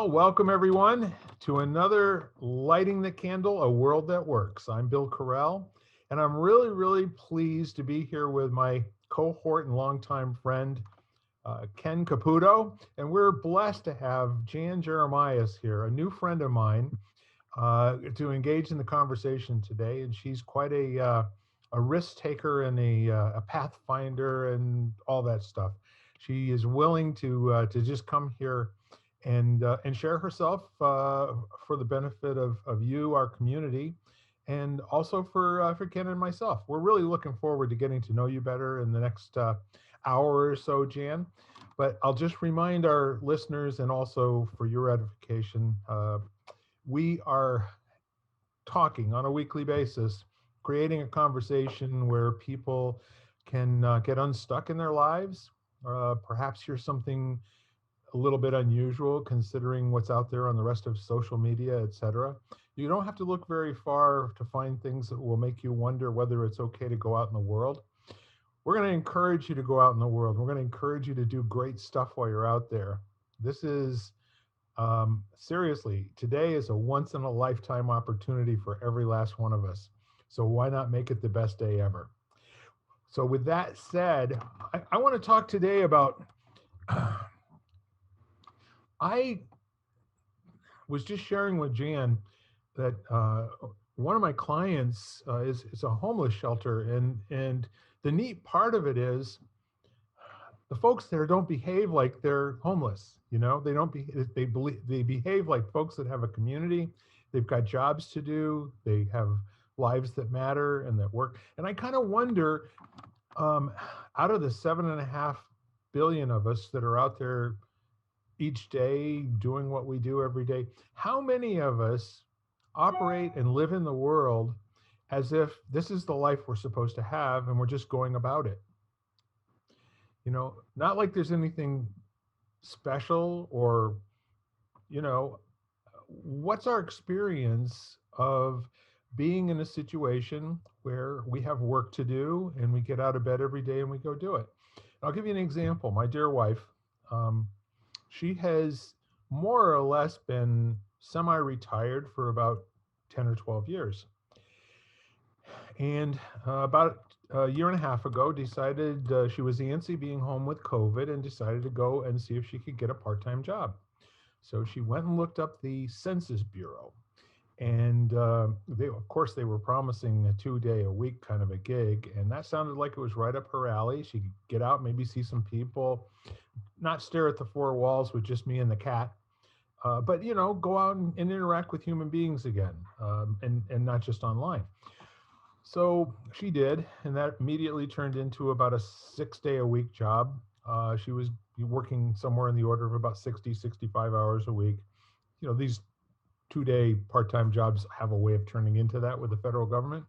Well, welcome everyone to another Lighting the Candle, A World That Works. I'm Bill Carell, and I'm really pleased to be here with my cohort and longtime friend, Ken Caputo. And we're blessed to have Jan Jeremias here, a new friend of mine, to engage in the conversation today. And she's quite a risk taker and a pathfinder and all that stuff. She is willing to just come here and share herself for the benefit of you, our community, and also for Ken and myself. We're really looking forward to getting to know you better in the next hour or so, Jan. But I'll just remind our listeners, and also for your edification, we are talking on a weekly basis, creating a conversation where people can get unstuck in their lives, perhaps hear something a little bit unusual considering what's out there on the rest of social media, etc. You don't have to look very far to find things that will make you wonder whether it's okay to go out in the world. We're going to encourage you to go out in the world. We're going to encourage you to do great stuff while you're out there. This is seriously, today is a once in a lifetime opportunity for every last one of us. So why not make it the best day ever? So with that said, I want to talk today about I was just sharing with Jan that one of my clients is a homeless shelter, and the neat part of it is the folks there don't behave like they're homeless. You know, they behave like folks that have a community. They've got jobs to do. They have lives that matter and that work. And I kind of wonder, out of the 7.5 billion of us that are out there each day doing what we do every day, how many of us operate and live in the world as if this is the life we're supposed to have and we're just going about it? You know, not like there's anything special, or, you know, what's our experience of being in a situation where we have work to do and we get out of bed every day and we go do it? I'll give you an example. My dear wife, she has more or less been semi-retired for about 10 or 12 years. And about a year and a half ago, decided she was antsy being home with COVID and decided to go and see if she could get a part-time job. So she went and looked up the Census Bureau. And of course, they were promising a 2-day-a-week kind of a gig. And that sounded like it was right up her alley. She could get out, maybe see some people, not stare at the four walls with just me and the cat, but, you know, go out and interact with human beings again, and not just online. So she did, and that immediately turned into about a 6-day-a-week job. She was working somewhere in the order of about 60, 65 hours a week. You know, these 2-day part-time jobs have a way of turning into that with the federal government.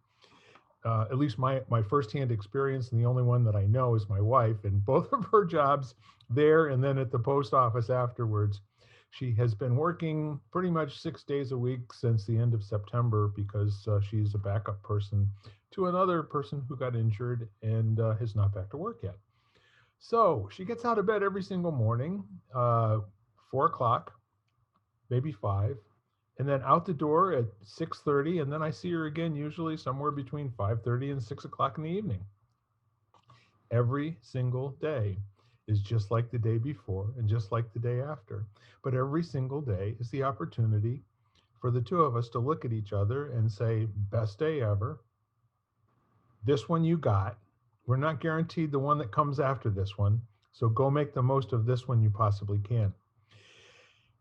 At least my firsthand experience, and the only one that I know, is my wife, and both of her jobs there and then at the post office afterwards. She has been working pretty much 6 days a week since the end of September because she's a backup person to another person who got injured and is not back to work yet. So she gets out of bed every single morning, 4 o'clock, maybe 5, and then out the door at 6:30, and then I see her again usually somewhere between 5:30 and 6 o'clock in the evening. Every single day is just like the day before and just like the day after. But every single day is the opportunity for the two of us to look at each other and say, best day ever. This one you got. We're not guaranteed the one that comes after this one. So go make the most of this one you possibly can.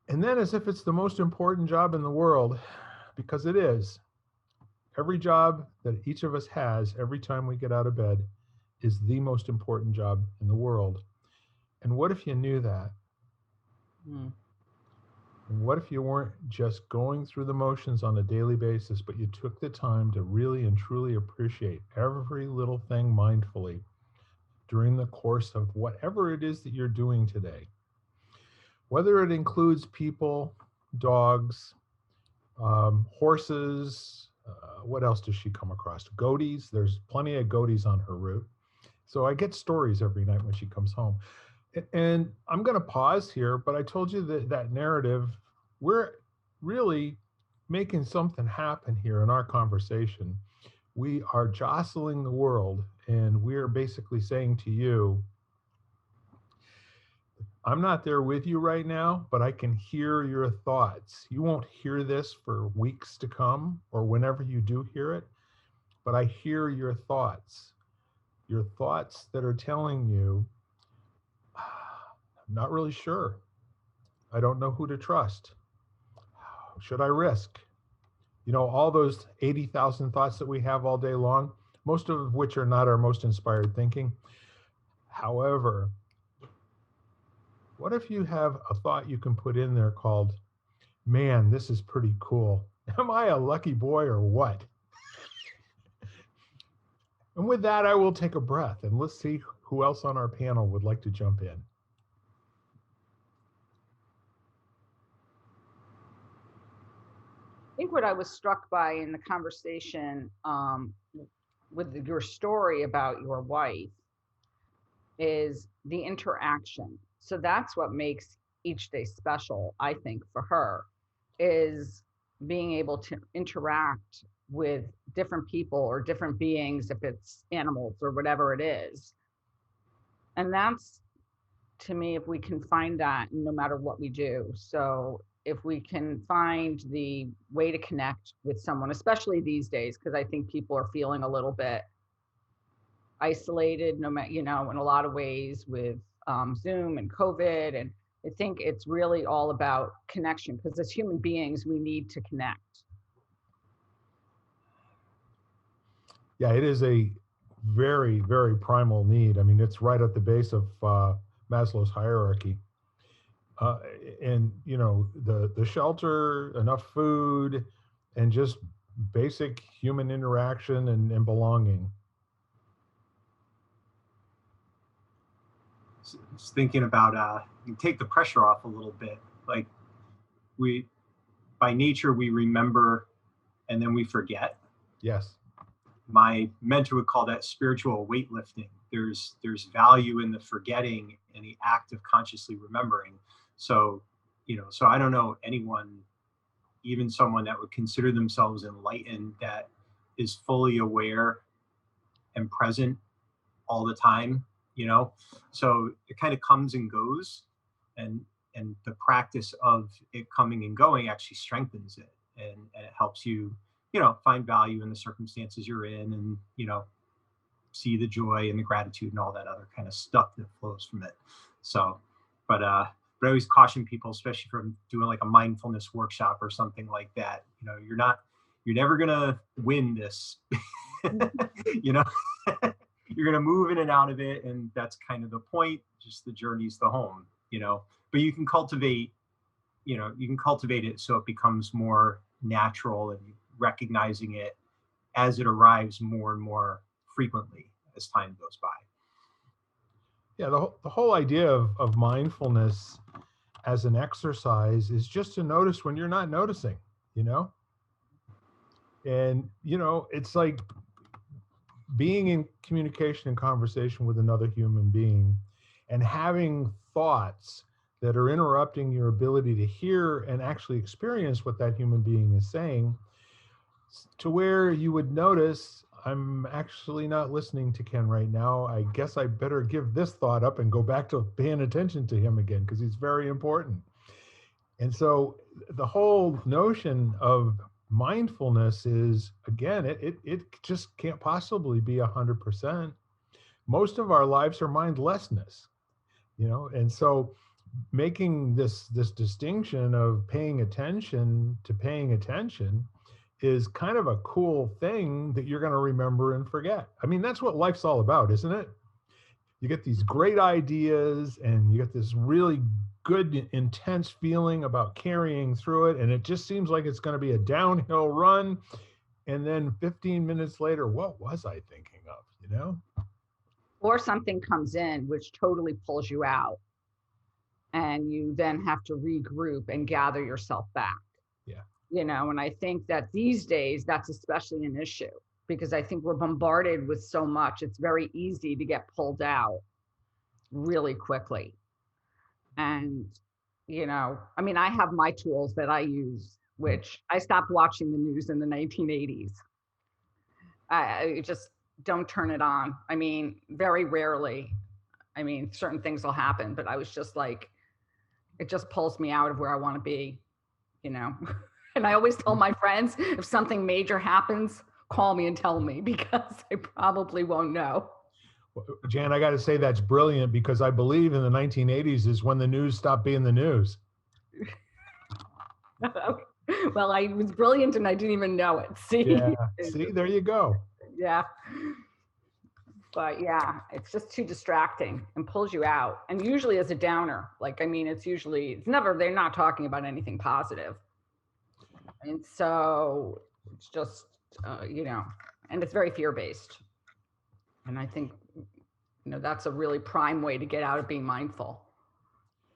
And then, as if it's the most important job in the world, because it is, every job that each of us has every time we get out of bed is the most important job in the world. And what if you knew that? And what if you weren't just going through the motions on a daily basis, but you took the time to really and truly appreciate every little thing mindfully during the course of whatever it is that you're doing today? Whether it includes people, dogs, horses, what else does she come across? Goatees. There's plenty of goatees on her route. So I get stories every night when she comes home. And I'm going to pause here, but I told you that narrative we're really making something happen here in our conversation. We are jostling the world, and we're basically saying to you, I'm not there with you right now, but I can hear your thoughts. You won't hear this for weeks to come or whenever you do hear it, but I hear your thoughts that are telling you, I'm not really sure. I don't know who to trust. Should I risk? All those 80,000 thoughts that we have all day long, most of which are not our most inspired thinking. However, what if you have a thought you can put in there called, man, this is pretty cool. Am I a lucky boy or what? And with that, I will take a breath and let's see who else on our panel would like to jump in. I think what I was struck by in the conversation with your story about your wife is the interaction. So that's what makes each day special, I think, for her, is being able to interact with different people or different beings, if it's animals or whatever it is. And that's, to me, if we can find that no matter what we do. So if we can find the way to connect with someone, especially these days, because I think people are feeling a little bit isolated, no matter, in a lot of ways with Zoom and COVID. And I think it's really all about connection, because as human beings, we need to connect. Yeah, it is a very, very primal need. I mean, it's right at the base of Maslow's hierarchy. And the shelter, enough food, and just basic human interaction and belonging. Just thinking about you take the pressure off a little bit. Like, we, by nature, we remember and then we forget. Yes. My mentor would call that spiritual weightlifting. There's value in the forgetting and the act of consciously remembering. So I don't know anyone, even someone that would consider themselves enlightened, that is fully aware and present all the time. So it kind of comes and goes, and the practice of it coming and going actually strengthens it, and it helps you find value in the circumstances you're in, and see the joy and the gratitude and all that other kind of stuff that flows from it. So but I always caution people, especially from doing like a mindfulness workshop or something like that, you're never gonna win this. You're going to move in and out of it, and that's kind of the point. Just the journey's the home. But you can cultivate it so it becomes more natural, and recognizing it as it arrives more and more frequently as time goes by. Yeah, the whole idea of mindfulness as an exercise is just to notice when you're not noticing, and it's like being in communication and conversation with another human being and having thoughts that are interrupting your ability to hear and actually experience what that human being is saying, to where you would notice, I'm actually not listening to Ken right now. I guess I better give this thought up and go back to paying attention to him again, because he's very important. And so the whole notion of mindfulness is, again, it just can't possibly be 100%. Most of our lives are mindlessness, and so making this distinction of paying attention to paying attention is kind of a cool thing that you're going to remember and forget. I mean, that's what life's all about, isn't it? You get these great ideas and you get this really good, intense feeling about carrying through it. And it just seems like it's going to be a downhill run. And then 15 minutes later, what was I thinking of, Or something comes in which totally pulls you out, and you then have to regroup and gather yourself back. Yeah. And I think that these days, that's especially an issue, because I think we're bombarded with so much. It's very easy to get pulled out really quickly. And, you know, I mean, I have my tools that I use, which I stopped watching the news in the 1980s. I just don't turn it on. I mean, very rarely. I mean, certain things will happen, but I was just like, it just pulls me out of where I want to be, you know. And I always tell my friends, if something major happens, call me and tell me because I probably won't know. Jan, I got to say that's brilliant because I believe in the 1980s is when the news stopped being the news. Well, I was brilliant and I didn't even know it. See? Yeah. See, there you go. Yeah. But yeah, it's just too distracting and pulls you out. And usually as a downer, like, I mean, it's never, they're not talking about anything positive. And so it's just, you know, and it's very fear-based. And I think, you know, that's a really prime way to get out of being mindful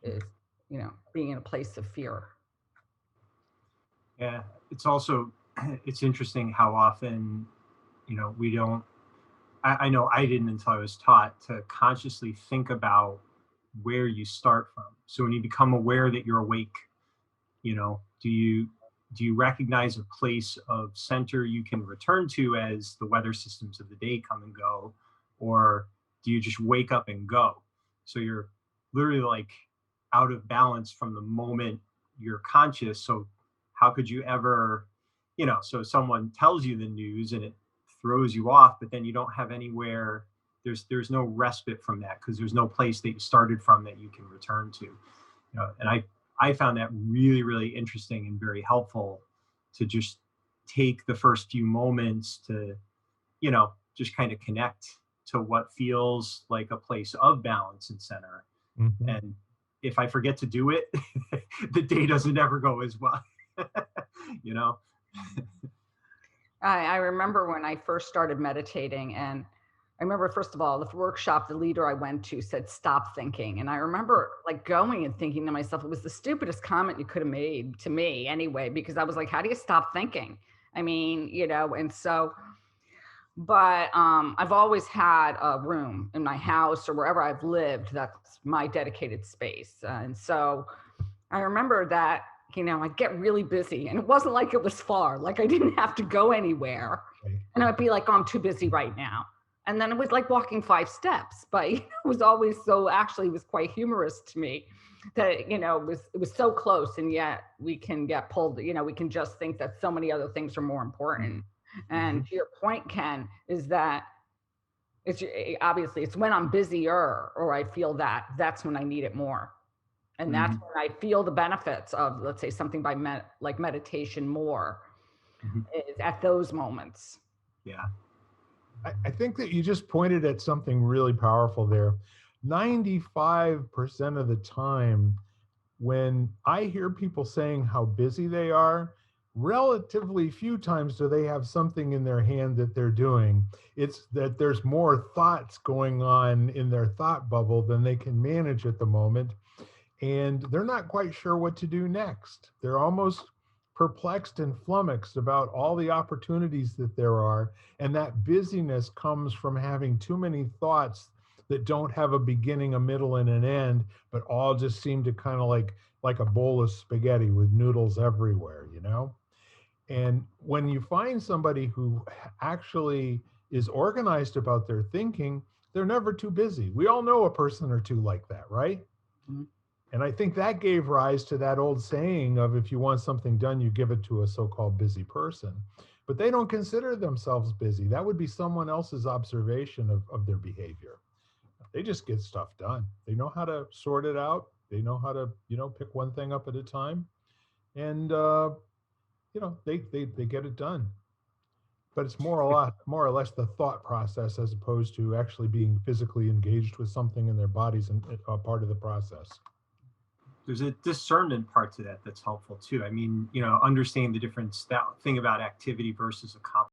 is, you know, being in a place of fear. Yeah, it's also, it's interesting how often, you know, we don't, I know I didn't until I was taught to consciously think about where you start from. So when you become aware that you're awake, you know, do you recognize a place of center you can return to as the weather systems of the day come and go, or do you just wake up and go? So you're literally like out of balance from the moment you're conscious. So how could you ever, you know, so someone tells you the news and it throws you off, but then you don't have anywhere, there's no respite from that because there's no place that you started from that you can return to. You know, and I found that really, really interesting and very helpful to just take the first few moments to, you know, just kind of connect to what feels like a place of balance and center. Mhm. And if I forget to do it, the day doesn't ever go as well, you know? I remember when I first started meditating, and I remember, first of all, the workshop, the leader I went to said, stop thinking. And I remember like going and thinking to myself, it was the stupidest comment you could have made to me anyway, because I was like, how do you stop thinking? I mean, you know, and so, but I've always had a room in my house or wherever I've lived that's my dedicated space. And so I remember that, you know, I'd get really busy and it wasn't like it was far, like I didn't have to go anywhere. Right. And I'd be like, oh, I'm too busy right now. And then it was like walking 5 steps, but it was always so, actually it was quite humorous to me that, you know, it was so close, and yet we can get pulled, you know, we can just think that so many other things are more important. And to your point, Ken, is that it's obviously it's when I'm busier or I feel that that's when I need it more. And that's when I feel the benefits of, let's say, something like meditation more, is at those moments. Yeah. I think that you just pointed at something really powerful there. 95% of the time, when I hear people saying how busy they are, relatively few times do they have something in their hand that they're doing. It's that there's more thoughts going on in their thought bubble than they can manage at the moment. And they're not quite sure what to do next. They're almost perplexed and flummoxed about all the opportunities that there are. And that busyness comes from having too many thoughts that don't have a beginning, a middle, and an end, but all just seem to kind of like a bowl of spaghetti with noodles everywhere, you know? And when you find somebody who actually is organized about their thinking, they're never too busy. We all know a person or two like that, right? Mhm. And I think that gave rise to that old saying of, if you want something done, you give it to a so-called busy person. But they don't consider themselves busy. That would be someone else's observation of their behavior. They just get stuff done. They know how to sort it out. They know how to, you know, pick one thing up at a time. And, you know, they get it done. But it's more or less the thought process as opposed to actually being physically engaged with something in their bodies and part of the process. There's a discernment part to that that's helpful too. I mean, you know, understanding the difference, that thing about activity versus accomplishment.